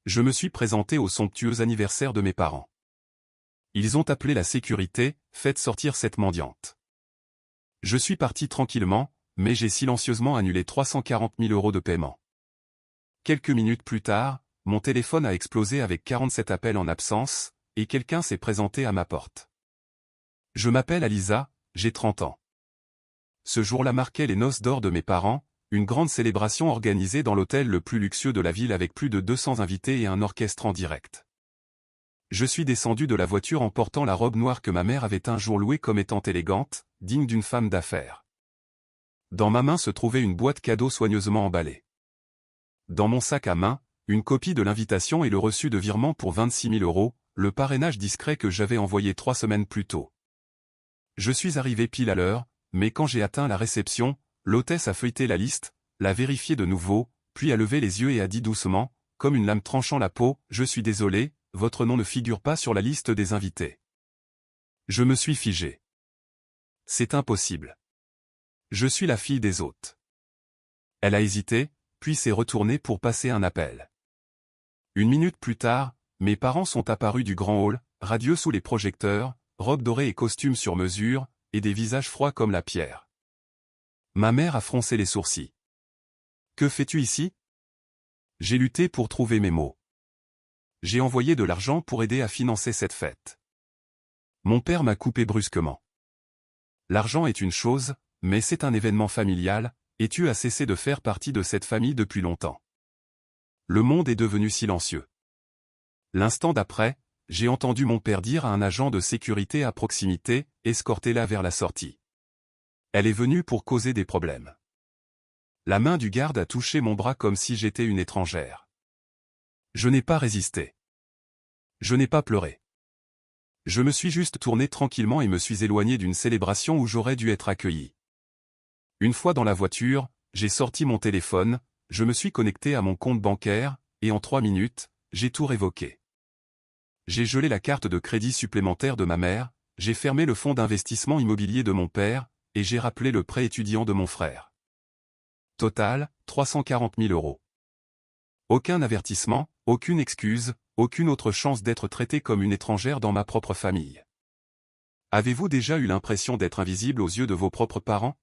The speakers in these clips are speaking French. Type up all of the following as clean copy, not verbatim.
Je me suis présenté au somptueux anniversaire de mes parents. Ils ont appelé la sécurité, faites sortir cette mendiante. Je suis parti tranquillement, mais j'ai silencieusement annulé 340 000 € de paiement. Quelques minutes plus tard, mon téléphone a explosé avec 47 appels en absence, et quelqu'un s'est présenté à ma porte. Je m'appelle Alisa, j'ai 30 ans. Ce jour-là marquait les noces d'or de mes parents, une grande célébration organisée dans l'hôtel le plus luxueux de la ville avec plus de 200 invités et un orchestre en direct. Je suis descendu de la voiture en portant la robe noire que ma mère avait un jour louée comme étant élégante, digne d'une femme d'affaires. Dans ma main se trouvait une boîte cadeau soigneusement emballée. Dans mon sac à main, une copie de l'invitation et le reçu de virement pour 26 000 €, le parrainage discret que j'avais envoyé 3 semaines plus tôt. Je suis arrivé pile à l'heure, mais quand j'ai atteint la réception, l'hôtesse a feuilleté la liste, l'a vérifiée de nouveau, puis a levé les yeux et a dit doucement, comme une lame tranchant la peau, « Je suis désolé, votre nom ne figure pas sur la liste des invités. » Je me suis figé. C'est impossible. Je suis la fille des hôtes. Elle a hésité, puis s'est retournée pour passer un appel. Une minute plus tard, mes parents sont apparus du grand hall, radieux sous les projecteurs, robes dorées et costumes sur mesure, et des visages froids comme la pierre. Ma mère a froncé les sourcils. « Que fais-tu ici ?» J'ai lutté pour trouver mes mots. J'ai envoyé de l'argent pour aider à financer cette fête. Mon père m'a coupé brusquement. L'argent est une chose, mais c'est un événement familial, et tu as cessé de faire partie de cette famille depuis longtemps. Le monde est devenu silencieux. L'instant d'après, j'ai entendu mon père dire à un agent de sécurité à proximité, escortez-la vers la sortie. Elle est venue pour causer des problèmes. La main du garde a touché mon bras comme si j'étais une étrangère. Je n'ai pas résisté. Je n'ai pas pleuré. Je me suis juste tourné tranquillement et me suis éloigné d'une célébration où j'aurais dû être accueilli. Une fois dans la voiture, j'ai sorti mon téléphone, je me suis connecté à mon compte bancaire, et en 3 minutes, j'ai tout révoqué. J'ai gelé la carte de crédit supplémentaire de ma mère, j'ai fermé le fonds d'investissement immobilier de mon père, et j'ai rappelé le prêt étudiant de mon frère. Total, 340 000 €. Aucun avertissement, aucune excuse, aucune autre chance d'être traité comme une étrangère dans ma propre famille. Avez-vous déjà eu l'impression d'être invisible aux yeux de vos propres parents?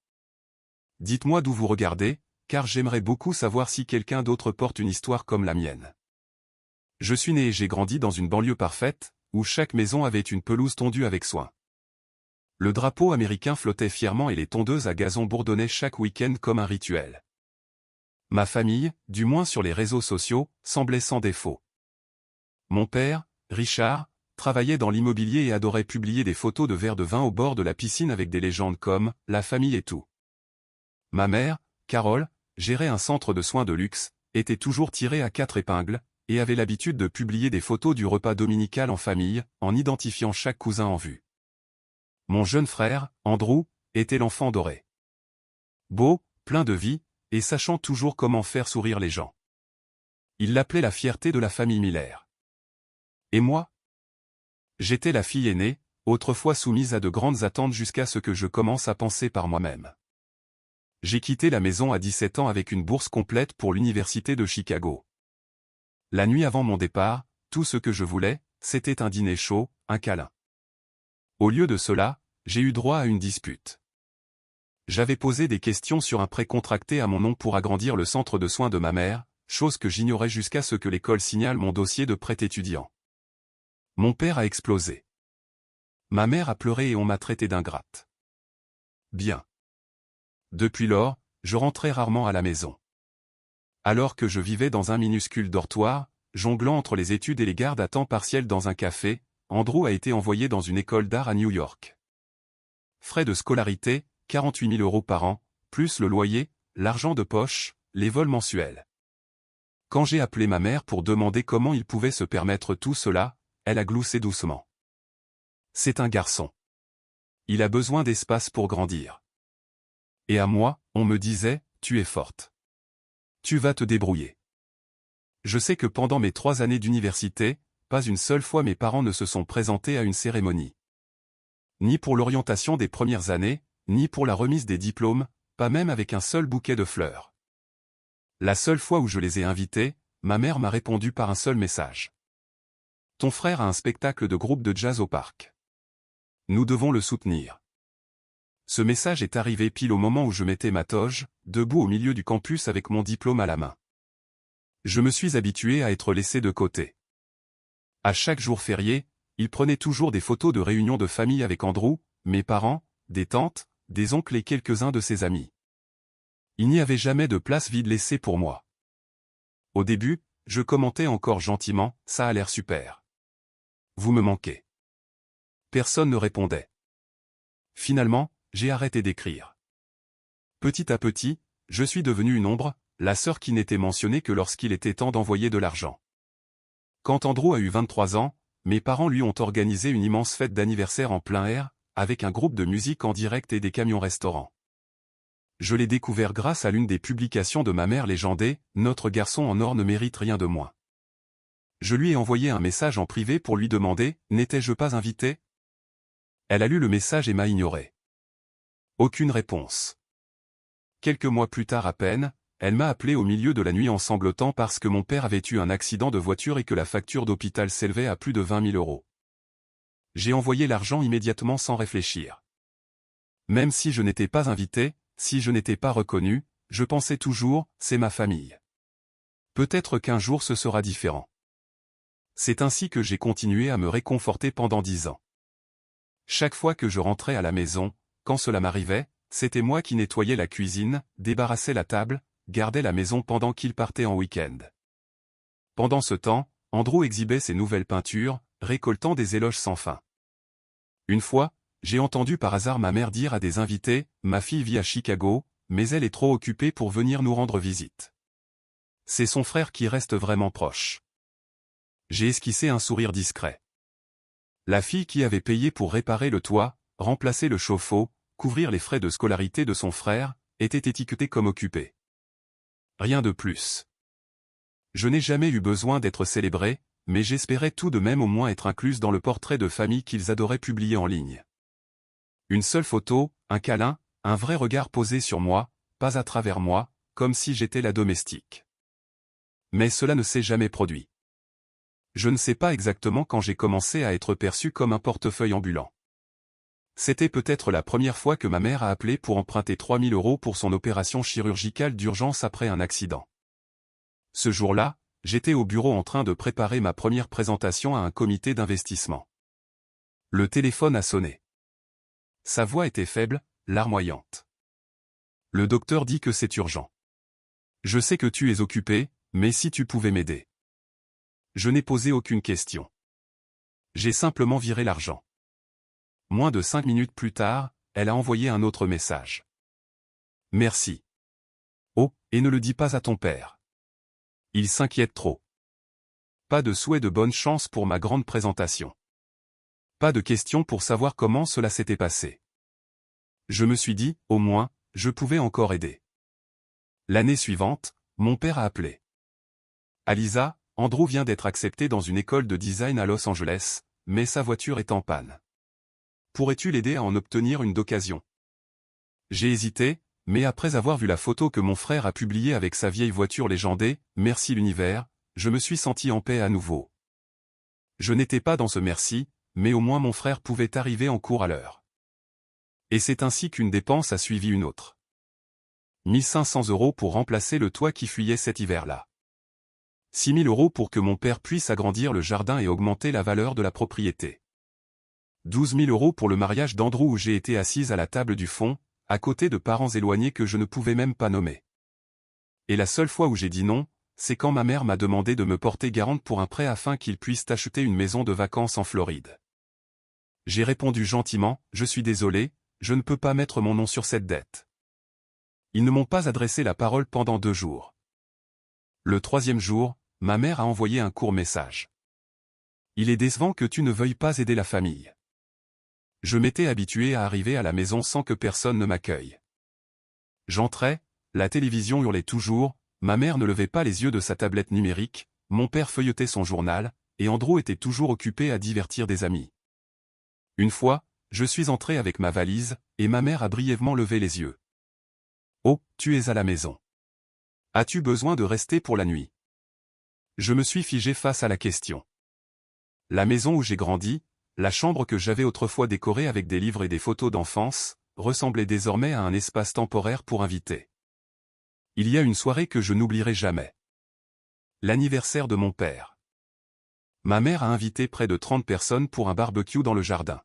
Dites-moi d'où vous regardez, car j'aimerais beaucoup savoir si quelqu'un d'autre porte une histoire comme la mienne. Je suis né et j'ai grandi dans une banlieue parfaite, où chaque maison avait une pelouse tondue avec soin. Le drapeau américain flottait fièrement et les tondeuses à gazon bourdonnaient chaque week-end comme un rituel. Ma famille, du moins sur les réseaux sociaux, semblait sans défaut. Mon père, Richard, travaillait dans l'immobilier et adorait publier des photos de verres de vin au bord de la piscine avec des légendes comme « La famille et tout ». Ma mère, Carole, gérait un centre de soins de luxe, était toujours tirée à 4 épingles, et avait l'habitude de publier des photos du repas dominical en famille, en identifiant chaque cousin en vue. Mon jeune frère, Andrew, était l'enfant doré. Beau, plein de vie, et sachant toujours comment faire sourire les gens. Il l'appelait la fierté de la famille Miller. Et moi? J'étais la fille aînée, autrefois soumise à de grandes attentes jusqu'à ce que je commence à penser par moi-même. J'ai quitté la maison à 17 ans avec une bourse complète pour l'université de Chicago. La nuit avant mon départ, tout ce que je voulais, c'était un dîner chaud, un câlin. Au lieu de cela, j'ai eu droit à une dispute. J'avais posé des questions sur un prêt contracté à mon nom pour agrandir le centre de soins de ma mère, chose que j'ignorais jusqu'à ce que l'école signale mon dossier de prêt étudiant. Mon père a explosé. Ma mère a pleuré et on m'a traité d'ingrate. Bien. Depuis lors, je rentrais rarement à la maison. Alors que je vivais dans un minuscule dortoir, jonglant entre les études et les gardes à temps partiel dans un café, Andrew a été envoyé dans une école d'art à New York. Frais de scolarité, 48 000 € par an, plus le loyer, l'argent de poche, les vols mensuels. Quand j'ai appelé ma mère pour demander comment il pouvait se permettre tout cela, elle a gloussé doucement. C'est un garçon. Il a besoin d'espace pour grandir. Et à moi, on me disait, tu es forte. Tu vas te débrouiller. Je sais que pendant mes 3 années d'université, pas une seule fois mes parents ne se sont présentés à une cérémonie. Ni pour l'orientation des premières années, ni pour la remise des diplômes, pas même avec un seul bouquet de fleurs. La seule fois où je les ai invités, ma mère m'a répondu par un seul message. Ton frère a un spectacle de groupe de jazz au parc. Nous devons le soutenir. Ce message est arrivé pile au moment où je mettais ma toge, debout au milieu du campus avec mon diplôme à la main. Je me suis habitué à être laissé de côté. À chaque jour férié, il prenait toujours des photos de réunions de famille avec Andrew, mes parents, des tantes, des oncles et quelques-uns de ses amis. Il n'y avait jamais de place vide laissée pour moi. Au début, je commentais encore gentiment, ça a l'air super. Vous me manquez. Personne ne répondait. Finalement, j'ai arrêté d'écrire. Petit à petit, je suis devenu une ombre, la sœur qui n'était mentionnée que lorsqu'il était temps d'envoyer de l'argent. Quand Andrew a eu 23 ans, mes parents lui ont organisé une immense fête d'anniversaire en plein air, avec un groupe de musique en direct et des camions-restaurants. Je l'ai découvert grâce à l'une des publications de ma mère légendée, « Notre garçon en or ne mérite rien de moins ». Je lui ai envoyé un message en privé pour lui demander « N'étais-je pas invité ?» Elle a lu le message et m'a ignoré. Aucune réponse. Quelques mois plus tard à peine, elle m'a appelé au milieu de la nuit en sanglotant parce que mon père avait eu un accident de voiture et que la facture d'hôpital s'élevait à plus de 20 000 €. J'ai envoyé l'argent immédiatement sans réfléchir. Même si je n'étais pas invité, si je n'étais pas reconnu, je pensais toujours, c'est ma famille. Peut-être qu'un jour ce sera différent. C'est ainsi que j'ai continué à me réconforter pendant 10 ans. Chaque fois que je rentrais à la maison, quand cela m'arrivait, c'était moi qui nettoyais la cuisine, débarrassais la table, gardais la maison pendant qu'il partait en week-end. Pendant ce temps, Andrew exhibait ses nouvelles peintures, récoltant des éloges sans fin. Une fois, j'ai entendu par hasard ma mère dire à des invités, « Ma fille vit à Chicago, mais elle est trop occupée pour venir nous rendre visite. C'est son frère qui reste vraiment proche. » J'ai esquissé un sourire discret. La fille qui avait payé pour réparer le toit, remplacer le chauffe-eau, couvrir les frais de scolarité de son frère, était étiquetée comme occupée. Rien de plus. Je n'ai jamais eu besoin d'être célébré, mais j'espérais tout de même au moins être incluse dans le portrait de famille qu'ils adoraient publier en ligne. Une seule photo, un câlin, un vrai regard posé sur moi, pas à travers moi, comme si j'étais la domestique. Mais cela ne s'est jamais produit. Je ne sais pas exactement quand j'ai commencé à être perçu comme un portefeuille ambulant. C'était peut-être la première fois que ma mère a appelé pour emprunter 3 000 € pour son opération chirurgicale d'urgence après un accident. Ce jour-là, j'étais au bureau en train de préparer ma première présentation à un comité d'investissement. Le téléphone a sonné. Sa voix était faible, larmoyante. Le docteur dit que c'est urgent. Je sais que tu es occupé, mais si tu pouvais m'aider. Je n'ai posé aucune question. J'ai simplement viré l'argent. Moins de 5 minutes plus tard, elle a envoyé un autre message. Merci. Oh, et ne le dis pas à ton père. Il s'inquiète trop. Pas de souhait de bonne chance pour ma grande présentation. Pas de questions pour savoir comment cela s'était passé. Je me suis dit, au moins, je pouvais encore aider. L'année suivante, mon père a appelé. Alisa, Andrew vient d'être accepté dans une école de design à Los Angeles, mais sa voiture est en panne. Pourrais-tu l'aider à en obtenir une d'occasion? J'ai hésité, mais après avoir vu la photo que mon frère a publiée avec sa vieille voiture légendée, merci l'univers, je me suis senti en paix à nouveau. Je n'étais pas dans ce merci, mais au moins mon frère pouvait arriver en cours à l'heure. Et c'est ainsi qu'une dépense a suivi une autre. 1 500 € pour remplacer le toit qui fuyait cet hiver-là. 6 000 € pour que mon père puisse agrandir le jardin et augmenter la valeur de la propriété. 12 000 € pour le mariage d'Andrew où j'ai été assise à la table du fond, à côté de parents éloignés que je ne pouvais même pas nommer. Et la seule fois où j'ai dit non, c'est quand ma mère m'a demandé de me porter garante pour un prêt afin qu'il puisse acheter une maison de vacances en Floride. J'ai répondu gentiment, je suis désolé, je ne peux pas mettre mon nom sur cette dette. Ils ne m'ont pas adressé la parole pendant 2 jours. Le 3e jour, ma mère a envoyé un court message. Il est décevant que tu ne veuilles pas aider la famille. Je m'étais habitué à arriver à la maison sans que personne ne m'accueille. J'entrais, la télévision hurlait toujours, ma mère ne levait pas les yeux de sa tablette numérique, mon père feuilletait son journal, et Andrew était toujours occupé à divertir des amis. Une fois, je suis entré avec ma valise, et ma mère a brièvement levé les yeux. « Oh, tu es à la maison. As-tu besoin de rester pour la nuit ?» Je me suis figé face à la question. La maison où j'ai grandi, la chambre que j'avais autrefois décorée avec des livres et des photos d'enfance, ressemblait désormais à un espace temporaire pour invités. Il y a une soirée que je n'oublierai jamais. L'anniversaire de mon père. Ma mère a invité près de 30 personnes pour un barbecue dans le jardin.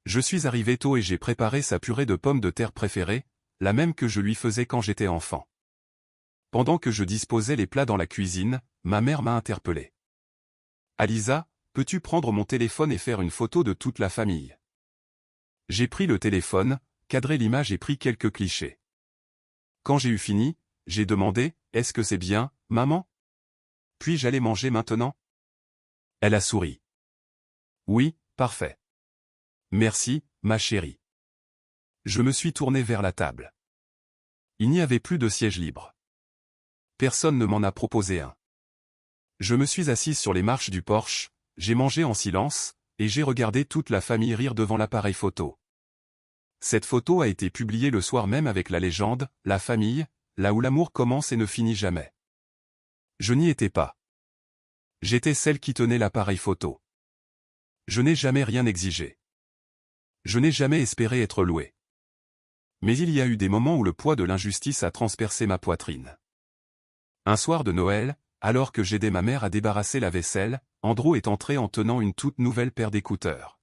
Je suis arrivé tôt et j'ai préparé sa purée de pommes de terre préférée, la même que je lui faisais quand j'étais enfant. Pendant que je disposais les plats dans la cuisine, ma mère m'a interpellé. « Alisa, peux-tu prendre mon téléphone et faire une photo de toute la famille ?» J'ai pris le téléphone, cadré l'image et pris quelques clichés. Quand j'ai eu fini, j'ai demandé « Est-ce que c'est bien, maman ? Puis-je aller manger maintenant ?» Elle a souri. « Oui, parfait. Merci, ma chérie. » Je me suis tourné vers la table. Il n'y avait plus de siège libre. Personne ne m'en a proposé un. Je me suis assise sur les marches du porche, j'ai mangé en silence, et j'ai regardé toute la famille rire devant l'appareil photo. Cette photo a été publiée le soir même avec la légende « La famille, là où l'amour commence et ne finit jamais ». Je n'y étais pas. J'étais celle qui tenait l'appareil photo. Je n'ai jamais rien exigé. Je n'ai jamais espéré être loué. Mais il y a eu des moments où le poids de l'injustice a transpercé ma poitrine. Un soir de Noël, alors que j'aidais ma mère à débarrasser la vaisselle, Andrew est entré en tenant une toute nouvelle paire d'écouteurs.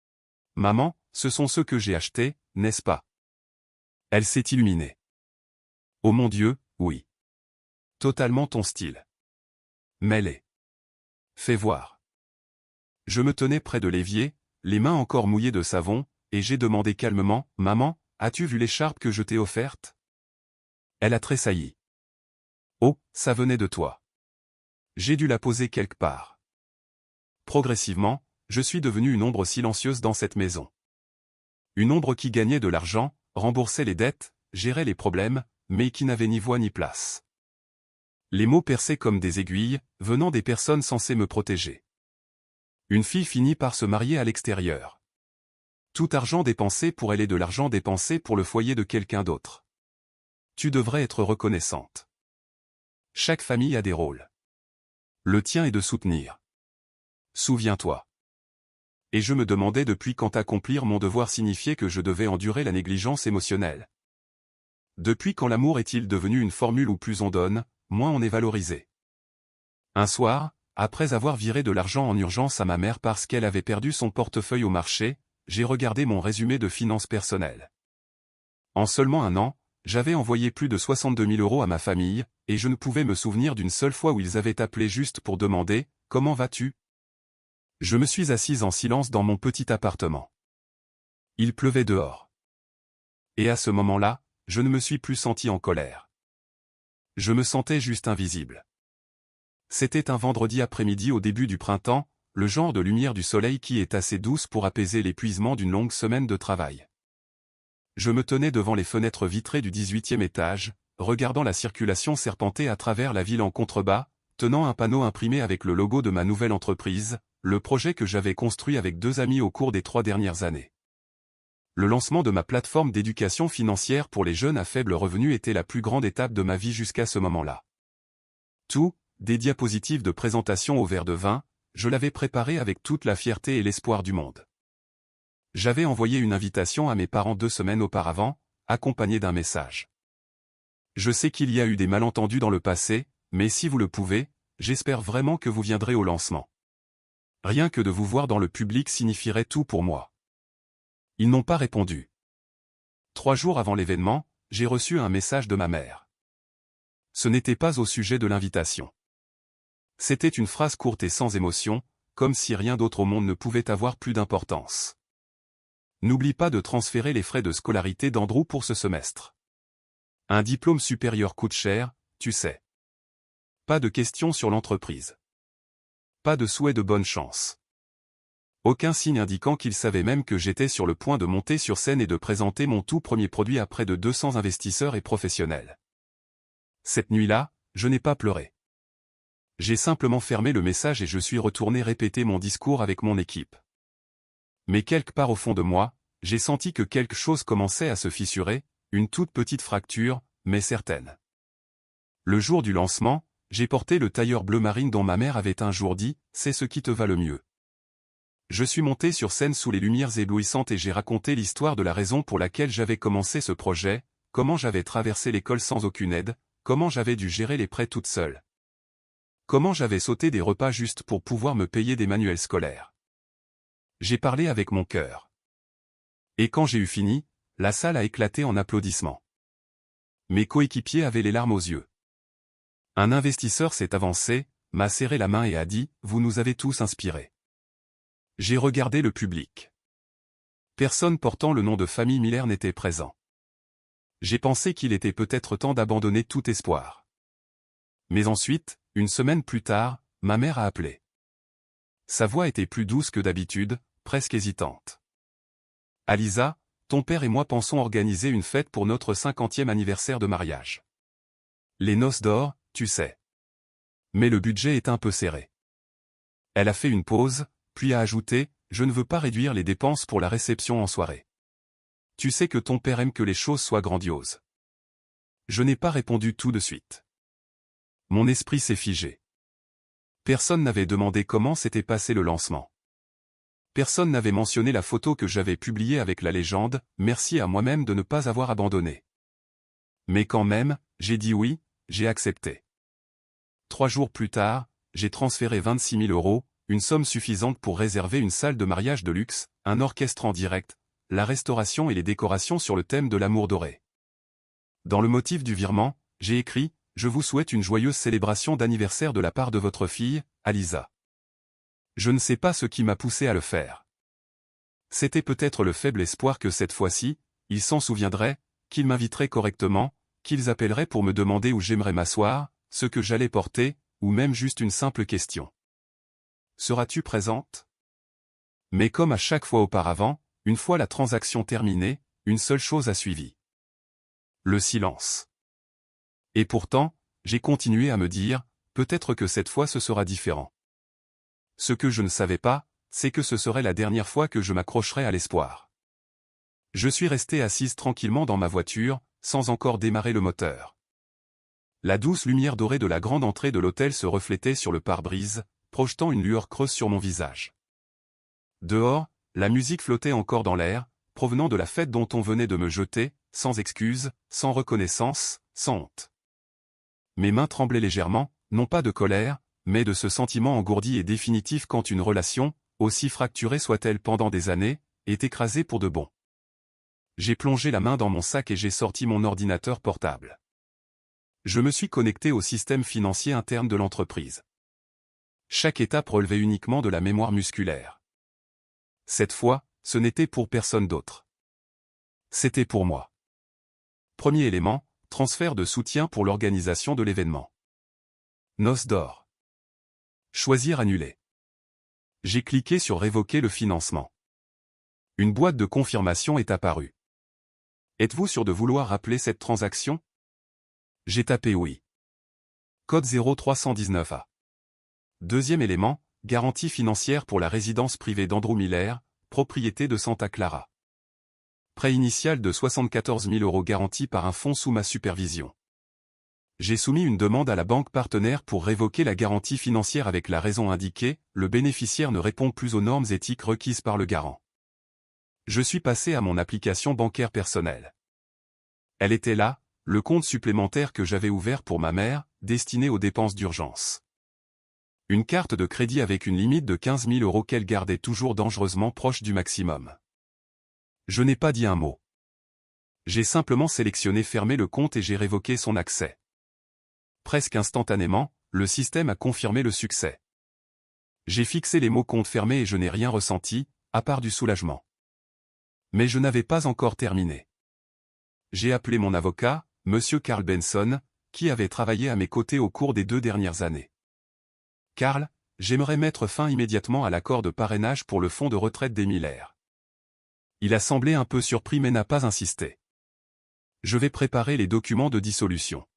« Maman, ce sont ceux que j'ai achetés, n'est-ce pas ?» Elle s'est illuminée. « Oh mon Dieu, oui. Totalement ton style. Mêlé. Fais voir. » Je me tenais près de l'évier, les mains encore mouillées de savon, et j'ai demandé calmement « Maman, as-tu vu l'écharpe que je t'ai offerte ?» Elle a tressailli. « Oh, ça venait de toi. J'ai dû la poser quelque part. » Progressivement, je suis devenu une ombre silencieuse dans cette maison. Une ombre qui gagnait de l'argent, remboursait les dettes, gérait les problèmes, mais qui n'avait ni voix ni place. Les mots perçaient comme des aiguilles, venant des personnes censées me protéger. Une fille finit par se marier à l'extérieur. Tout argent dépensé pour elle est de l'argent dépensé pour le foyer de quelqu'un d'autre. Tu devrais être reconnaissante. Chaque famille a des rôles. Le tien est de soutenir. Souviens-toi. Et je me demandais depuis quand accomplir mon devoir signifiait que je devais endurer la négligence émotionnelle. Depuis quand l'amour est-il devenu une formule où plus on donne, moins on est valorisé. Un soir, après avoir viré de l'argent en urgence à ma mère parce qu'elle avait perdu son portefeuille au marché, j'ai regardé mon résumé de finances personnelles. En seulement un an, j'avais envoyé plus de 62 000 € à ma famille, et je ne pouvais me souvenir d'une seule fois où ils avaient appelé juste pour demander « Comment vas-tu ?» Je me suis assise en silence dans mon petit appartement. Il pleuvait dehors. Et à ce moment-là, je ne me suis plus senti en colère. Je me sentais juste invisible. C'était un vendredi après-midi au début du printemps, le genre de lumière du soleil qui est assez douce pour apaiser l'épuisement d'une longue semaine de travail. Je me tenais devant les fenêtres vitrées du 18e étage, regardant la circulation serpenter à travers la ville en contrebas, tenant un panneau imprimé avec le logo de ma nouvelle entreprise, le projet que j'avais construit avec 2 amis au cours des 3 dernières années. Le lancement de ma plateforme d'éducation financière pour les jeunes à faible revenu était la plus grande étape de ma vie jusqu'à ce moment-là. Tout, des diapositives de présentation au verre de vin, je l'avais préparé avec toute la fierté et l'espoir du monde. J'avais envoyé une invitation à mes parents 2 semaines auparavant, accompagnée d'un message. Je sais qu'il y a eu des malentendus dans le passé, mais si vous le pouvez, j'espère vraiment que vous viendrez au lancement. Rien que de vous voir dans le public signifierait tout pour moi. Ils n'ont pas répondu. 3 jours avant l'événement, j'ai reçu un message de ma mère. Ce n'était pas au sujet de l'invitation. C'était une phrase courte et sans émotion, comme si rien d'autre au monde ne pouvait avoir plus d'importance. N'oublie pas de transférer les frais de scolarité d'Andrew pour ce semestre. Un diplôme supérieur coûte cher, tu sais. Pas de questions sur l'entreprise. Pas de souhait de bonne chance. Aucun signe indiquant qu'il savait même que j'étais sur le point de monter sur scène et de présenter mon tout premier produit à près de 200 investisseurs et professionnels. Cette nuit-là, je n'ai pas pleuré. J'ai simplement fermé le message et je suis retourné répéter mon discours avec mon équipe. Mais quelque part au fond de moi, j'ai senti que quelque chose commençait à se fissurer, une toute petite fracture, mais certaine. Le jour du lancement, j'ai porté le tailleur bleu marine dont ma mère avait un jour dit « c'est ce qui te va le mieux ». Je suis monté sur scène sous les lumières éblouissantes et j'ai raconté l'histoire de la raison pour laquelle j'avais commencé ce projet, comment j'avais traversé l'école sans aucune aide, comment j'avais dû gérer les prêts toute seule. Comment j'avais sauté des repas juste pour pouvoir me payer des manuels scolaires. J'ai parlé avec mon cœur. Et quand j'ai eu fini, la salle a éclaté en applaudissements. Mes coéquipiers avaient les larmes aux yeux. Un investisseur s'est avancé, m'a serré la main et a dit « Vous nous avez tous inspirés ». J'ai regardé le public. Personne portant le nom de famille Miller n'était présent. J'ai pensé qu'il était peut-être temps d'abandonner tout espoir. Mais ensuite, une semaine plus tard, ma mère a appelé. Sa voix était plus douce que d'habitude, presque hésitante. « Alisa, ton père et moi pensons organiser une fête pour notre 50e anniversaire de mariage. Les noces d'or, tu sais. Mais le budget est un peu serré. » Elle a fait une pause, puis a ajouté « Je ne veux pas réduire les dépenses pour la réception en soirée. Tu sais que ton père aime que les choses soient grandioses. » Je n'ai pas répondu tout de suite. Mon esprit s'est figé. Personne n'avait demandé comment s'était passé le lancement. Personne n'avait mentionné la photo que j'avais publiée avec la légende « Merci à moi-même de ne pas avoir abandonné. » Mais quand même, j'ai dit oui, j'ai accepté. 3 jours plus tard, j'ai transféré 26 000 €, une somme suffisante pour réserver une salle de mariage de luxe, un orchestre en direct, la restauration et les décorations sur le thème de l'amour doré. Dans le motif du virement, j'ai écrit « Je vous souhaite une joyeuse célébration d'anniversaire de la part de votre fille, Alisa. » Je ne sais pas ce qui m'a poussé à le faire. C'était peut-être le faible espoir que cette fois-ci, ils s'en souviendraient, qu'ils m'inviteraient correctement, qu'ils appelleraient pour me demander où j'aimerais m'asseoir, ce que j'allais porter, ou même juste une simple question. Seras-tu présente? Mais comme à chaque fois auparavant, une fois la transaction terminée, une seule chose a suivi. Le silence. Et pourtant, j'ai continué à me dire, peut-être que cette fois ce sera différent. Ce que je ne savais pas, c'est que ce serait la dernière fois que je m'accrocherais à l'espoir. Je suis resté assise tranquillement dans ma voiture, sans encore démarrer le moteur. La douce lumière dorée de la grande entrée de l'hôtel se reflétait sur le pare-brise, projetant une lueur creuse sur mon visage. Dehors, la musique flottait encore dans l'air, provenant de la fête dont on venait de me jeter, sans excuse, sans reconnaissance, sans honte. Mes mains tremblaient légèrement, non pas de colère, mais de ce sentiment engourdi et définitif quand une relation, aussi fracturée soit-elle pendant des années, est écrasée pour de bon. J'ai plongé la main dans mon sac et j'ai sorti mon ordinateur portable. Je me suis connecté au système financier interne de l'entreprise. Chaque étape relevait uniquement de la mémoire musculaire. Cette fois, ce n'était pour personne d'autre. C'était pour moi. Premier élément, transfert de soutien pour l'organisation de l'événement. Noces d'or. Choisir annuler. J'ai cliqué sur révoquer le financement. Une boîte de confirmation est apparue. Êtes-vous sûr de vouloir rappeler cette transaction? J'ai tapé oui. Code 0319A. Deuxième élément, garantie financière pour la résidence privée d'Andrew Miller, propriété de Santa Clara. Prêt initial de 74 000 € garanti par un fonds sous ma supervision. J'ai soumis une demande à la banque partenaire pour révoquer la garantie financière avec la raison indiquée, le bénéficiaire ne répond plus aux normes éthiques requises par le garant. Je suis passé à mon application bancaire personnelle. Elle était là, le compte supplémentaire que j'avais ouvert pour ma mère, destiné aux dépenses d'urgence. Une carte de crédit avec une limite de 15 000 € qu'elle gardait toujours dangereusement proche du maximum. Je n'ai pas dit un mot. J'ai simplement sélectionné fermer le compte et j'ai révoqué son accès. Presque instantanément, le système a confirmé le succès. J'ai fixé les mots compte fermé et je n'ai rien ressenti, à part du soulagement. Mais je n'avais pas encore terminé. J'ai appelé mon avocat, Monsieur Carl Benson, qui avait travaillé à mes côtés au cours des 2 dernières années. Carl, j'aimerais mettre fin immédiatement à l'accord de parrainage pour le fonds de retraite des Miller. Il a semblé un peu surpris mais n'a pas insisté. Je vais préparer les documents de dissolution.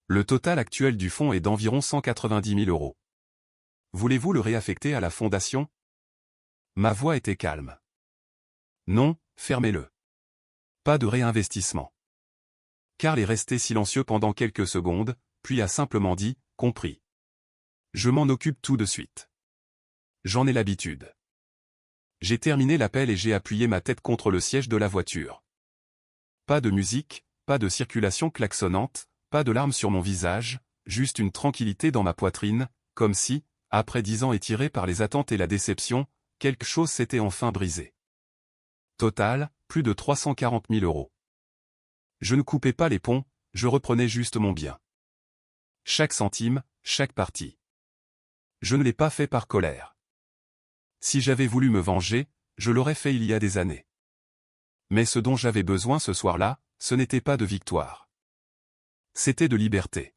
Le total actuel du fonds est d'environ 190 000 €. Voulez-vous le réaffecter à la fondation? Ma voix était calme. Non, fermez-le. Pas de réinvestissement. Carl est resté silencieux pendant quelques secondes, puis a simplement dit, compris. Je m'en occupe tout de suite. J'en ai l'habitude. J'ai terminé l'appel et j'ai appuyé ma tête contre le siège de la voiture. Pas de musique, pas de circulation klaxonnante, pas de larmes sur mon visage, juste une tranquillité dans ma poitrine, comme si, après 10 ans étirés par les attentes et la déception, quelque chose s'était enfin brisé. Total, plus de 340 000 €. Je ne coupais pas les ponts, je reprenais juste mon bien. Chaque centime, chaque partie. Je ne l'ai pas fait par colère. Si j'avais voulu me venger, je l'aurais fait il y a des années. Mais ce dont j'avais besoin ce soir-là, ce n'était pas de victoire. C'était de liberté.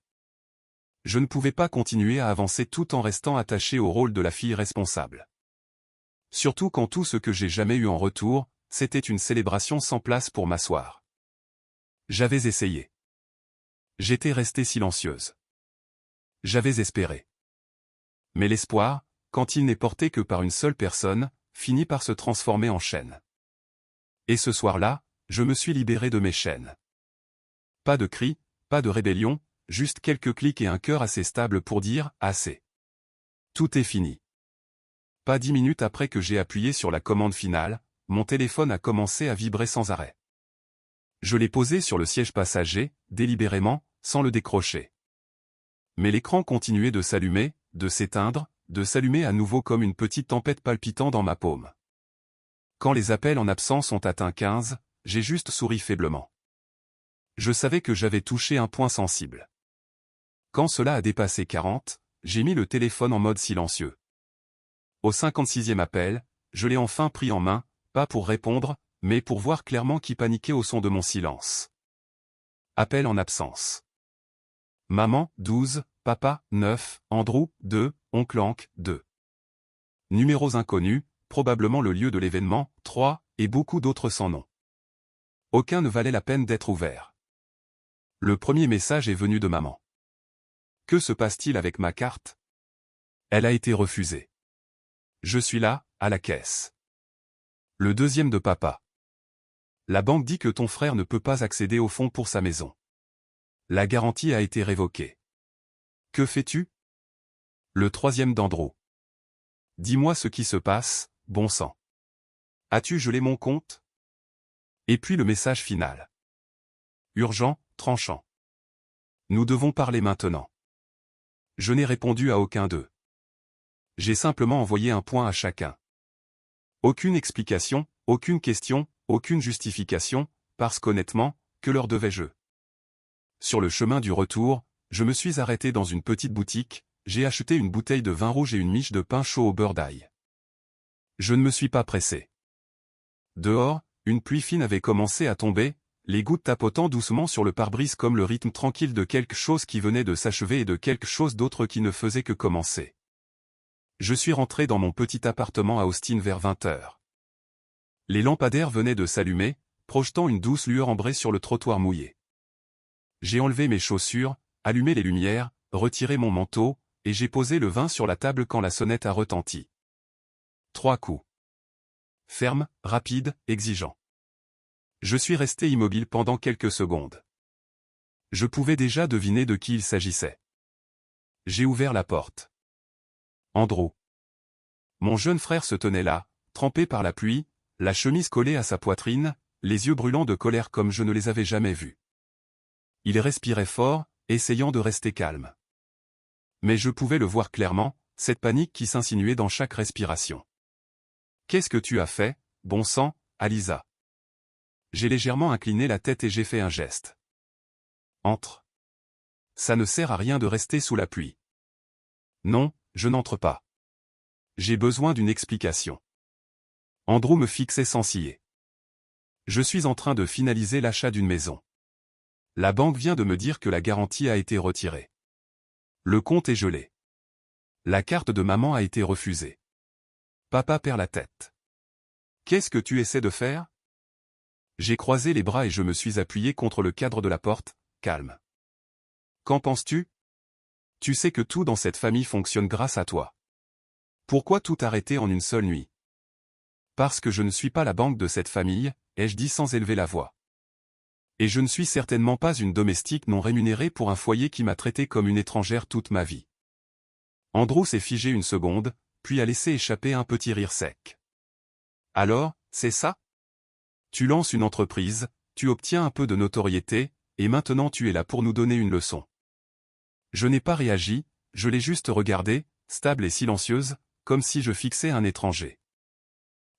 Je ne pouvais pas continuer à avancer tout en restant attaché au rôle de la fille responsable. Surtout quand tout ce que j'ai jamais eu en retour, c'était une célébration sans place pour m'asseoir. J'avais essayé. J'étais restée silencieuse. J'avais espéré. Mais l'espoir, quand il n'est porté que par une seule personne, finit par se transformer en chaîne. Et ce soir-là, je me suis libéré de mes chaînes. Pas de cris, pas de rébellion, juste quelques clics et un cœur assez stable pour dire « assez ». Tout est fini. Pas 10 minutes après que j'ai appuyé sur la commande finale, mon téléphone a commencé à vibrer sans arrêt. Je l'ai posé sur le siège passager, délibérément, sans le décrocher. Mais l'écran continuait de s'allumer, de s'éteindre, de s'allumer à nouveau comme une petite tempête palpitant dans ma paume. Quand les appels en absence ont atteint 15, j'ai juste souri faiblement. Je savais que j'avais touché un point sensible. Quand cela a dépassé 40, j'ai mis le téléphone en mode silencieux. Au 56e appel, je l'ai enfin pris en main, pas pour répondre, mais pour voir clairement qui paniquait au son de mon silence. Appel en absence. Maman, 12, papa, 9, Andrew, 2, oncle Hank, 2. Numéros inconnus, probablement le lieu de l'événement, 3, et beaucoup d'autres sans nom. Aucun ne valait la peine d'être ouvert. Le premier message est venu de maman. Que se passe-t-il avec ma carte? Elle a été refusée. Je suis là, à la caisse. Le deuxième de papa. La banque dit que ton frère ne peut pas accéder aux fonds pour sa maison. La garantie a été révoquée. Que fais-tu? Le troisième d'Andrew. Dis-moi ce qui se passe, bon sang. As-tu gelé mon compte? Et puis le message final. Urgent, tranchant. Nous devons parler maintenant. Je n'ai répondu à aucun d'eux. J'ai simplement envoyé un point à chacun. Aucune explication, aucune question, aucune justification, parce qu'honnêtement, que leur devais-je? Sur le chemin du retour, je me suis arrêté dans une petite boutique, j'ai acheté une bouteille de vin rouge et une miche de pain chaud au beurre d'ail. Je ne me suis pas pressé. Dehors, une pluie fine avait commencé à tomber, les gouttes tapotant doucement sur le pare-brise comme le rythme tranquille de quelque chose qui venait de s'achever et de quelque chose d'autre qui ne faisait que commencer. Je suis rentré dans mon petit appartement à Austin vers 20 h. Les lampadaires venaient de s'allumer, projetant une douce lueur ambrée sur le trottoir mouillé. J'ai enlevé mes chaussures, allumé les lumières, retiré mon manteau, et j'ai posé le vin sur la table quand la sonnette a retenti. 3 coups. Ferme, rapide, exigeant. Je suis resté immobile pendant quelques secondes. Je pouvais déjà deviner de qui il s'agissait. J'ai ouvert la porte. Andrew. Mon jeune frère se tenait là, trempé par la pluie, la chemise collée à sa poitrine, les yeux brûlants de colère comme je ne les avais jamais vus. Il respirait fort, essayant de rester calme. Mais je pouvais le voir clairement, cette panique qui s'insinuait dans chaque respiration. Qu'est-ce que tu as fait, bon sang, Alisa? J'ai légèrement incliné la tête et j'ai fait un geste. Entre. Ça ne sert à rien de rester sous la pluie. Non, je n'entre pas. J'ai besoin d'une explication. Andrew me fixait sans ciller. Je suis en train de finaliser l'achat d'une maison. La banque vient de me dire que la garantie a été retirée. Le compte est gelé. La carte de maman a été refusée. Papa perd la tête. Qu'est-ce que tu essaies de faire? J'ai croisé les bras et je me suis appuyé contre le cadre de la porte, calme. Qu'en penses-tu? Tu sais que tout dans cette famille fonctionne grâce à toi. Pourquoi tout arrêter en une seule nuit? Parce que je ne suis pas la banque de cette famille, ai-je dit sans élever la voix. Et je ne suis certainement pas une domestique non rémunérée pour un foyer qui m'a traité comme une étrangère toute ma vie. Andrew s'est figé une seconde, puis a laissé échapper un petit rire sec. Alors, c'est ça? Tu lances une entreprise, tu obtiens un peu de notoriété, et maintenant tu es là pour nous donner une leçon. Je n'ai pas réagi, je l'ai juste regardée, stable et silencieuse, comme si je fixais un étranger.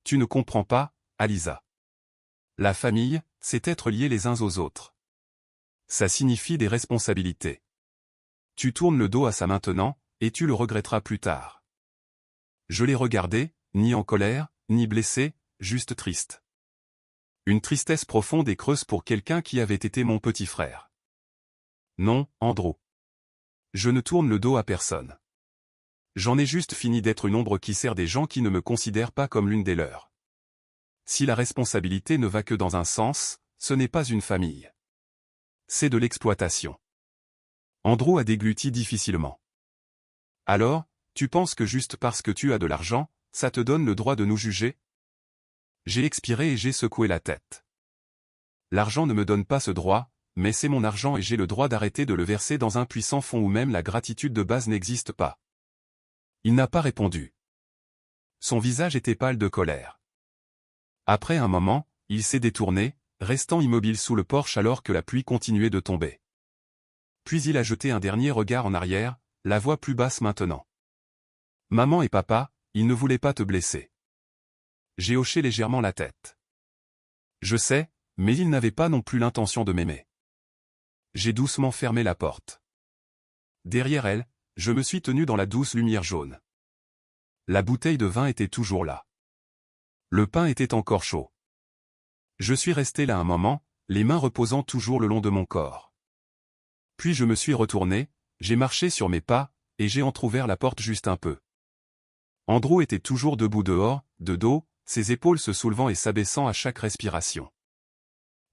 Tu ne comprends pas, Alisa. La famille, c'est être liés les uns aux autres. Ça signifie des responsabilités. Tu tournes le dos à ça maintenant, et tu le regretteras plus tard. Je l'ai regardé, ni en colère, ni blessé, juste triste. Une tristesse profonde et creuse pour quelqu'un qui avait été mon petit frère. Non, Andrew. Je ne tourne le dos à personne. J'en ai juste fini d'être une ombre qui sert des gens qui ne me considèrent pas comme l'une des leurs. Si la responsabilité ne va que dans un sens, ce n'est pas une famille. C'est de l'exploitation. Andrew a dégluti difficilement. Alors, tu penses que juste parce que tu as de l'argent, ça te donne le droit de nous juger? J'ai expiré et j'ai secoué la tête. L'argent ne me donne pas ce droit, mais c'est mon argent et j'ai le droit d'arrêter de le verser dans un puissant fond où même la gratitude de base n'existe pas. Il n'a pas répondu. Son visage était pâle de colère. Après un moment, il s'est détourné, restant immobile sous le porche alors que la pluie continuait de tomber. Puis il a jeté un dernier regard en arrière, la voix plus basse maintenant. Maman et papa, ils ne voulaient pas te blesser. J'ai hoché légèrement la tête. Je sais, mais ils n'avaient pas non plus l'intention de m'aimer. J'ai doucement fermé la porte. Derrière elle, je me suis tenu dans la douce lumière jaune. La bouteille de vin était toujours là. Le pain était encore chaud. Je suis resté là un moment, les mains reposant toujours le long de mon corps. Puis je me suis retourné, j'ai marché sur mes pas, et j'ai entrouvert la porte juste un peu. Andrew était toujours debout dehors, de dos, ses épaules se soulevant et s'abaissant à chaque respiration.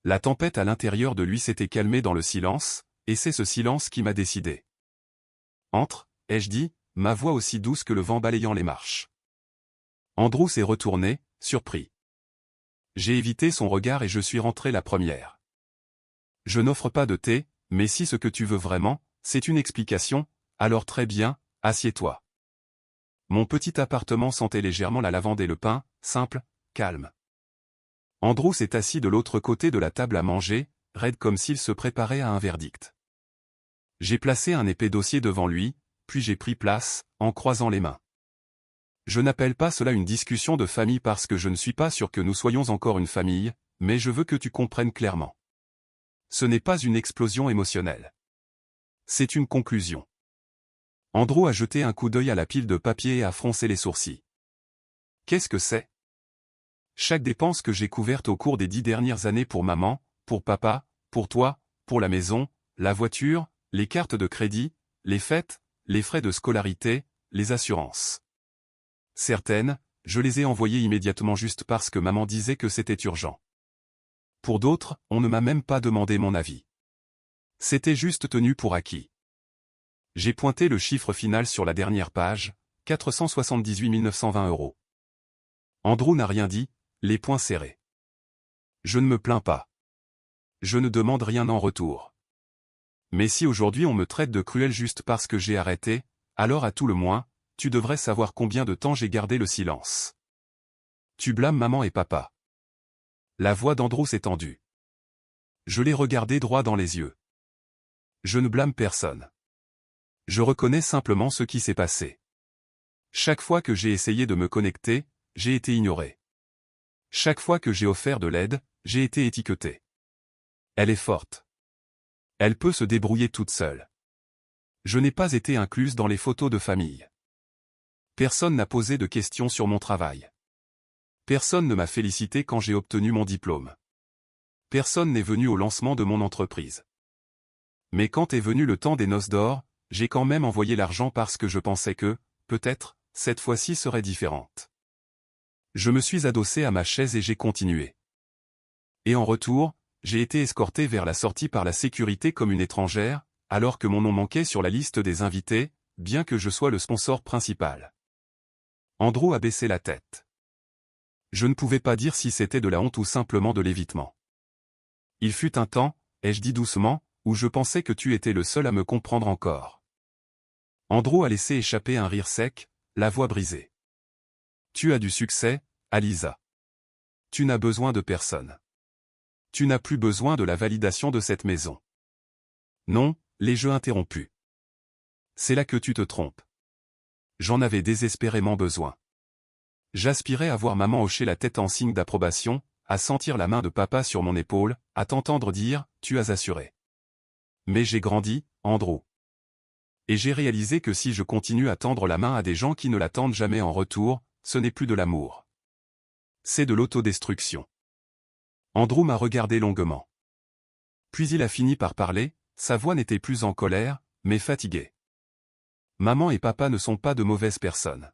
La tempête à l'intérieur de lui s'était calmée dans le silence, et c'est ce silence qui m'a décidé. Entre, ai-je dit, ma voix aussi douce que le vent balayant les marches. Andrew s'est retourné, surpris. J'ai évité son regard et je suis rentré la première. Je n'offre pas de thé, mais si ce que tu veux vraiment, c'est une explication, alors très bien, assieds-toi. Mon petit appartement sentait légèrement la lavande et le pain, simple, calme. Andrew s'est assis de l'autre côté de la table à manger, raide comme s'il se préparait à un verdict. J'ai placé un épais dossier devant lui, puis j'ai pris place, en croisant les mains. Je n'appelle pas cela une discussion de famille parce que je ne suis pas sûr que nous soyons encore une famille, mais je veux que tu comprennes clairement. Ce n'est pas une explosion émotionnelle. C'est une conclusion. Andrew a jeté un coup d'œil à la pile de papier et a froncé les sourcils. Qu'est-ce que c'est? Chaque dépense que j'ai couverte au cours des 10 dernières années pour maman, pour papa, pour toi, pour la maison, la voiture, les cartes de crédit, les fêtes, les frais de scolarité, les assurances. Certaines, je les ai envoyées immédiatement juste parce que maman disait que c'était urgent. Pour d'autres, on ne m'a même pas demandé mon avis. C'était juste tenu pour acquis. J'ai pointé le chiffre final sur la dernière page, 478 920 €. Andrew n'a rien dit, les poings serrés. Je ne me plains pas. Je ne demande rien en retour. Mais si aujourd'hui on me traite de cruel juste parce que j'ai arrêté, alors à tout le moins, tu devrais savoir combien de temps j'ai gardé le silence. Tu blâmes maman et papa. La voix d'Andrew s'est tendue. Je l'ai regardé droit dans les yeux. Je ne blâme personne. Je reconnais simplement ce qui s'est passé. Chaque fois que j'ai essayé de me connecter, j'ai été ignoré. Chaque fois que j'ai offert de l'aide, j'ai été étiqueté. Elle est forte. Elle peut se débrouiller toute seule. Je n'ai pas été incluse dans les photos de famille. Personne n'a posé de questions sur mon travail. Personne ne m'a félicité quand j'ai obtenu mon diplôme. Personne n'est venu au lancement de mon entreprise. Mais quand est venu le temps des noces d'or, j'ai quand même envoyé l'argent parce que je pensais que, peut-être, cette fois-ci serait différente. Je me suis adossé à ma chaise et j'ai continué. Et en retour, j'ai été escorté vers la sortie par la sécurité comme une étrangère, alors que mon nom manquait sur la liste des invités, bien que je sois le sponsor principal. Andrew a baissé la tête. Je ne pouvais pas dire si c'était de la honte ou simplement de l'évitement. Il fut un temps, ai-je dit doucement, où je pensais que tu étais le seul à me comprendre encore. Andrew a laissé échapper un rire sec, la voix brisée. Tu as du succès, Alisa. Tu n'as besoin de personne. Tu n'as plus besoin de la validation de cette maison. Non, les jeux interrompus. C'est là que tu te trompes. J'en avais désespérément besoin. J'aspirais à voir maman hocher la tête en signe d'approbation, à sentir la main de papa sur mon épaule, à t'entendre dire « tu as assuré ». Mais j'ai grandi, Andrew. Et j'ai réalisé que si je continue à tendre la main à des gens qui ne la tendent jamais en retour, ce n'est plus de l'amour. C'est de l'autodestruction. Andrew m'a regardé longuement. Puis il a fini par parler, sa voix n'était plus en colère, mais fatiguée. Maman et papa ne sont pas de mauvaises personnes.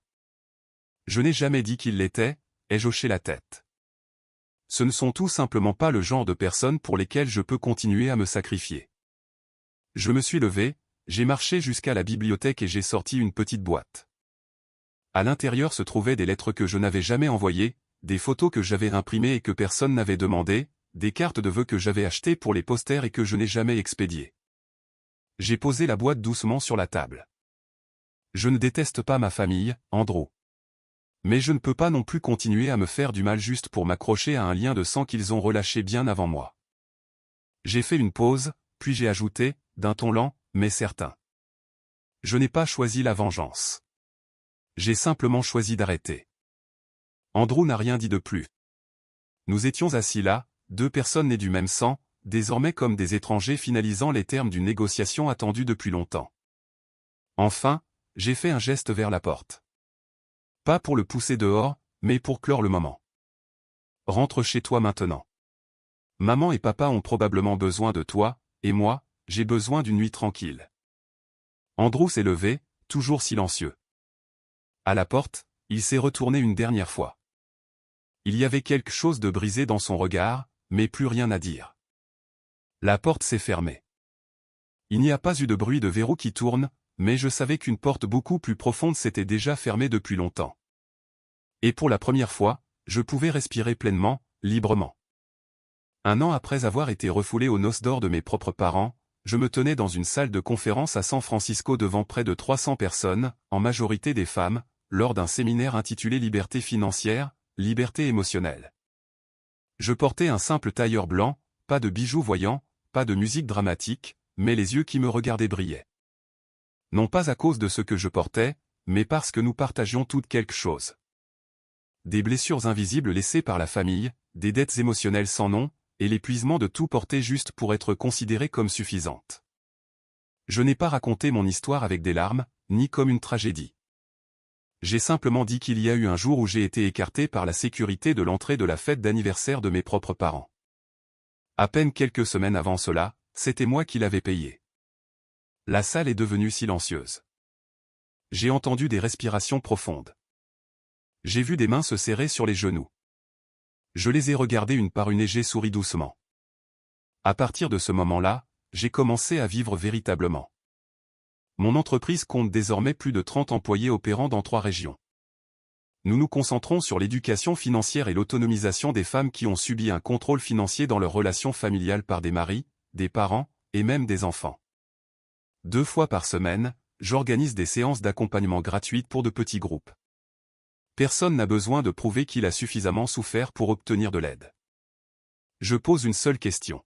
Je n'ai jamais dit qu'ils l'étaient, ai-je hoché la tête. Ce ne sont tout simplement pas le genre de personnes pour lesquelles je peux continuer à me sacrifier. Je me suis levé, j'ai marché jusqu'à la bibliothèque et j'ai sorti une petite boîte. À l'intérieur se trouvaient des lettres que je n'avais jamais envoyées, des photos que j'avais imprimées et que personne n'avait demandées, des cartes de vœux que j'avais achetées pour les posters et que je n'ai jamais expédiées. J'ai posé la boîte doucement sur la table. Je ne déteste pas ma famille, Andrew. Mais je ne peux pas non plus continuer à me faire du mal juste pour m'accrocher à un lien de sang qu'ils ont relâché bien avant moi. J'ai fait une pause, puis j'ai ajouté, d'un ton lent, mais certain. Je n'ai pas choisi la vengeance. J'ai simplement choisi d'arrêter. Andrew n'a rien dit de plus. Nous étions assis là, deux personnes nées du même sang, désormais comme des étrangers finalisant les termes d'une négociation attendue depuis longtemps. Enfin, j'ai fait un geste vers la porte. Pas pour le pousser dehors, mais pour clore le moment. Rentre chez toi maintenant. Maman et papa ont probablement besoin de toi, et moi, j'ai besoin d'une nuit tranquille. Andrew s'est levé, toujours silencieux. À la porte, il s'est retourné une dernière fois. Il y avait quelque chose de brisé dans son regard, mais plus rien à dire. La porte s'est fermée. Il n'y a pas eu de bruit de verrou qui tourne, mais je savais qu'une porte beaucoup plus profonde s'était déjà fermée depuis longtemps. Et pour la première fois, je pouvais respirer pleinement, librement. Un an après avoir été refoulé aux noces d'or de mes propres parents, je me tenais dans une salle de conférence à San Francisco devant près de 300 personnes, en majorité des femmes, lors d'un séminaire intitulé Liberté financière, liberté émotionnelle. Je portais un simple tailleur blanc, pas de bijoux voyants, pas de musique dramatique, mais les yeux qui me regardaient brillaient. Non pas à cause de ce que je portais, mais parce que nous partagions toutes quelque chose. Des blessures invisibles laissées par la famille, des dettes émotionnelles sans nom, et l'épuisement de tout porter juste pour être considérée comme suffisante. Je n'ai pas raconté mon histoire avec des larmes, ni comme une tragédie. J'ai simplement dit qu'il y a eu un jour où j'ai été écarté par la sécurité de l'entrée de la fête d'anniversaire de mes propres parents. À peine quelques semaines avant cela, c'était moi qui l'avais payé. La salle est devenue silencieuse. J'ai entendu des respirations profondes. J'ai vu des mains se serrer sur les genoux. Je les ai regardées une par une et j'ai souri doucement. À partir de ce moment-là, j'ai commencé à vivre véritablement. Mon entreprise compte désormais plus de 30 employés opérant dans 3 régions. Nous nous concentrons sur l'éducation financière et l'autonomisation des femmes qui ont subi un contrôle financier dans leurs relations familiales par des maris, des parents, et même des enfants. 2 fois par semaine, j'organise des séances d'accompagnement gratuites pour de petits groupes. Personne n'a besoin de prouver qu'il a suffisamment souffert pour obtenir de l'aide. Je pose une seule question.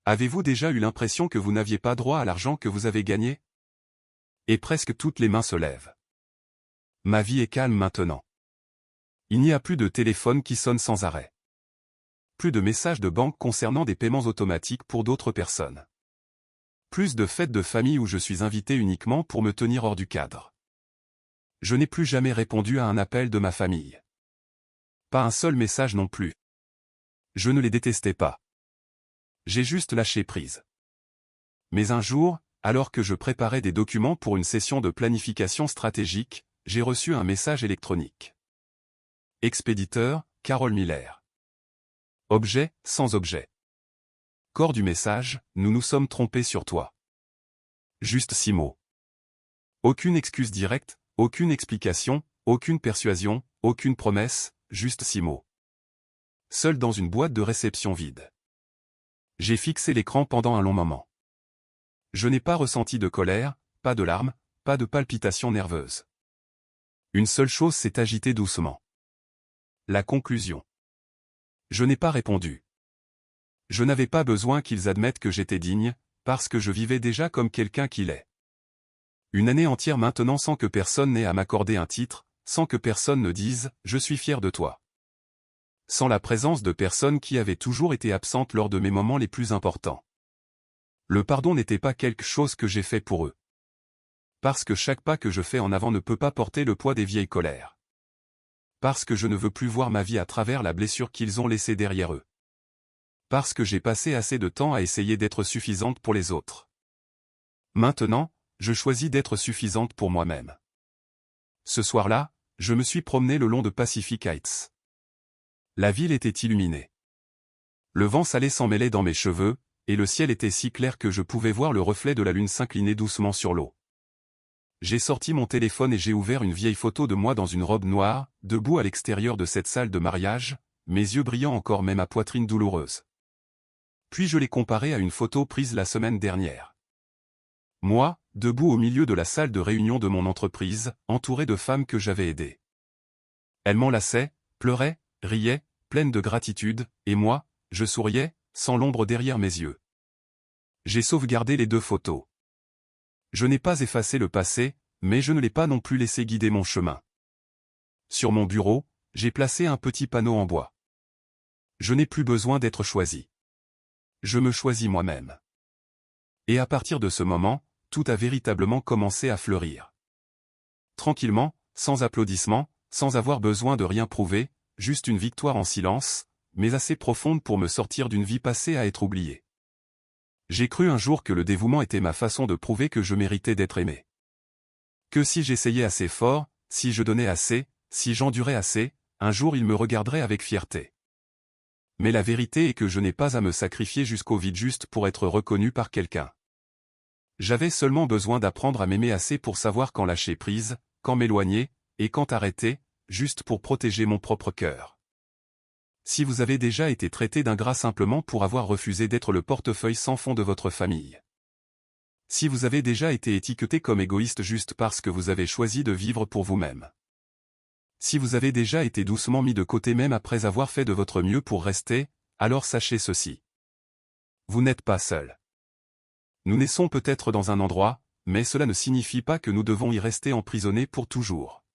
Avez-vous déjà eu l'impression que vous n'aviez pas droit à l'argent que vous avez gagné? Et presque toutes les mains se lèvent. Ma vie est calme maintenant. Il n'y a plus de téléphone qui sonne sans arrêt. Plus de messages de banque concernant des paiements automatiques pour d'autres personnes. Plus de fêtes de famille où je suis invité uniquement pour me tenir hors du cadre. Je n'ai plus jamais répondu à un appel de ma famille. Pas un seul message non plus. Je ne les détestais pas. J'ai juste lâché prise. Mais un jour, alors que je préparais des documents pour une session de planification stratégique, j'ai reçu un message électronique. Expéditeur, Carole Miller. Objet, sans objet. Corps du message, nous nous sommes trompés sur toi. Juste 6 mots. Aucune excuse directe, aucune explication, aucune persuasion, aucune promesse, juste 6 mots. Seul dans une boîte de réception vide. J'ai fixé l'écran pendant un long moment. Je n'ai pas ressenti de colère, pas de larmes, pas de palpitations nerveuses. Une seule chose s'est agitée doucement. La conclusion. Je n'ai pas répondu. Je n'avais pas besoin qu'ils admettent que j'étais digne, parce que je vivais déjà comme quelqu'un qu'il est. Une année entière maintenant sans que personne n'ait à m'accorder un titre, sans que personne ne dise « je suis fier de toi ». Sans la présence de personnes qui avaient toujours été absentes lors de mes moments les plus importants. Le pardon n'était pas quelque chose que j'ai fait pour eux. Parce que chaque pas que je fais en avant ne peut pas porter le poids des vieilles colères. Parce que je ne veux plus voir ma vie à travers la blessure qu'ils ont laissée derrière eux. Parce que j'ai passé assez de temps à essayer d'être suffisante pour les autres. Maintenant, je choisis d'être suffisante pour moi-même. Ce soir-là, je me suis promené le long de Pacific Heights. La ville était illuminée. Le vent salé s'en mêlait dans mes cheveux, et le ciel était si clair que je pouvais voir le reflet de la lune s'incliner doucement sur l'eau. J'ai sorti mon téléphone et j'ai ouvert une vieille photo de moi dans une robe noire, debout à l'extérieur de cette salle de mariage, mes yeux brillants encore mais ma poitrine douloureuse. Puis je l'ai comparée à une photo prise la semaine dernière. Moi, debout au milieu de la salle de réunion de mon entreprise, entouré de femmes que j'avais aidées. Elles m'enlaçaient, pleuraient, riaient, pleines de gratitude, et moi, je souriais, sans l'ombre derrière mes yeux. J'ai sauvegardé les deux photos. Je n'ai pas effacé le passé, mais je ne l'ai pas non plus laissé guider mon chemin. Sur mon bureau, j'ai placé un petit panneau en bois. Je n'ai plus besoin d'être choisi. Je me choisis moi-même. Et à partir de ce moment, tout a véritablement commencé à fleurir. Tranquillement, sans applaudissements, sans avoir besoin de rien prouver, juste une victoire en silence, mais assez profonde pour me sortir d'une vie passée à être oubliée. J'ai cru un jour que le dévouement était ma façon de prouver que je méritais d'être aimé. Que si j'essayais assez fort, si je donnais assez, si j'endurais assez, un jour il me regarderait avec fierté. Mais la vérité est que je n'ai pas à me sacrifier jusqu'au vide juste pour être reconnu par quelqu'un. J'avais seulement besoin d'apprendre à m'aimer assez pour savoir quand lâcher prise, quand m'éloigner, et quand arrêter, juste pour protéger mon propre cœur. Si vous avez déjà été traité d'ingrat simplement pour avoir refusé d'être le portefeuille sans fond de votre famille. Si vous avez déjà été étiqueté comme égoïste juste parce que vous avez choisi de vivre pour vous-même. Si vous avez déjà été doucement mis de côté même après avoir fait de votre mieux pour rester, alors sachez ceci. Vous n'êtes pas seul. Nous naissons peut-être dans un endroit, mais cela ne signifie pas que nous devons y rester emprisonnés pour toujours.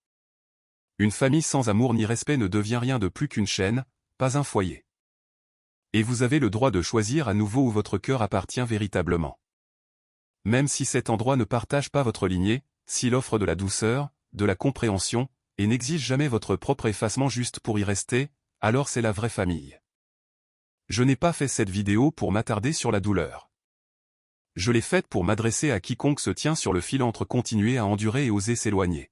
Une famille sans amour ni respect ne devient rien de plus qu'une chaîne, pas un foyer. Et vous avez le droit de choisir à nouveau où votre cœur appartient véritablement. Même si cet endroit ne partage pas votre lignée, s'il offre de la douceur, de la compréhension, et n'exige jamais votre propre effacement juste pour y rester, alors c'est la vraie famille. Je n'ai pas fait cette vidéo pour m'attarder sur la douleur. Je l'ai faite pour m'adresser à quiconque se tient sur le fil entre continuer à endurer et oser s'éloigner.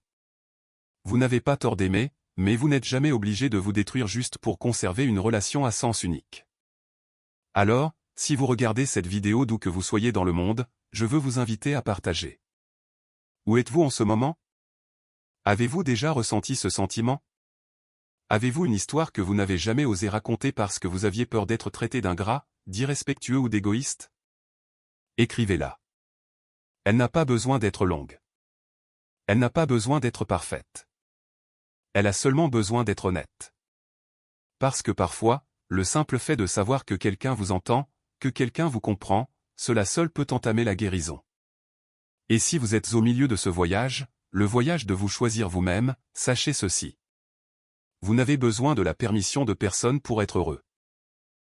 Vous n'avez pas tort d'aimer, mais vous n'êtes jamais obligé de vous détruire juste pour conserver une relation à sens unique. Alors, si vous regardez cette vidéo d'où que vous soyez dans le monde, je veux vous inviter à partager. Où êtes-vous en ce moment? Avez-vous déjà ressenti ce sentiment? Avez-vous une histoire que vous n'avez jamais osé raconter parce que vous aviez peur d'être traité d'ingrat, d'irrespectueux ou d'égoïste? Écrivez-la. Elle n'a pas besoin d'être longue. Elle n'a pas besoin d'être parfaite. Elle a seulement besoin d'être honnête. Parce que parfois, le simple fait de savoir que quelqu'un vous entend, que quelqu'un vous comprend, cela seul peut entamer la guérison. Et si vous êtes au milieu de ce voyage, le voyage de vous choisir vous-même, sachez ceci. Vous n'avez besoin de la permission de personne pour être heureux.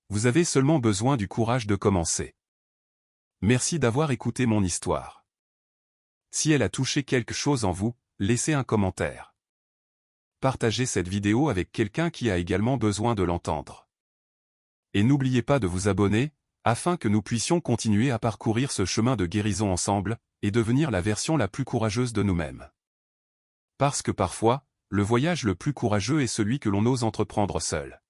Vous avez seulement besoin du courage de commencer. Merci d'avoir écouté mon histoire. Si elle a touché quelque chose en vous, laissez un commentaire. Partagez cette vidéo avec quelqu'un qui a également besoin de l'entendre. Et n'oubliez pas de vous abonner, afin que nous puissions continuer à parcourir ce chemin de guérison ensemble, et devenir la version la plus courageuse de nous-mêmes. Parce que parfois, le voyage le plus courageux est celui que l'on ose entreprendre seul.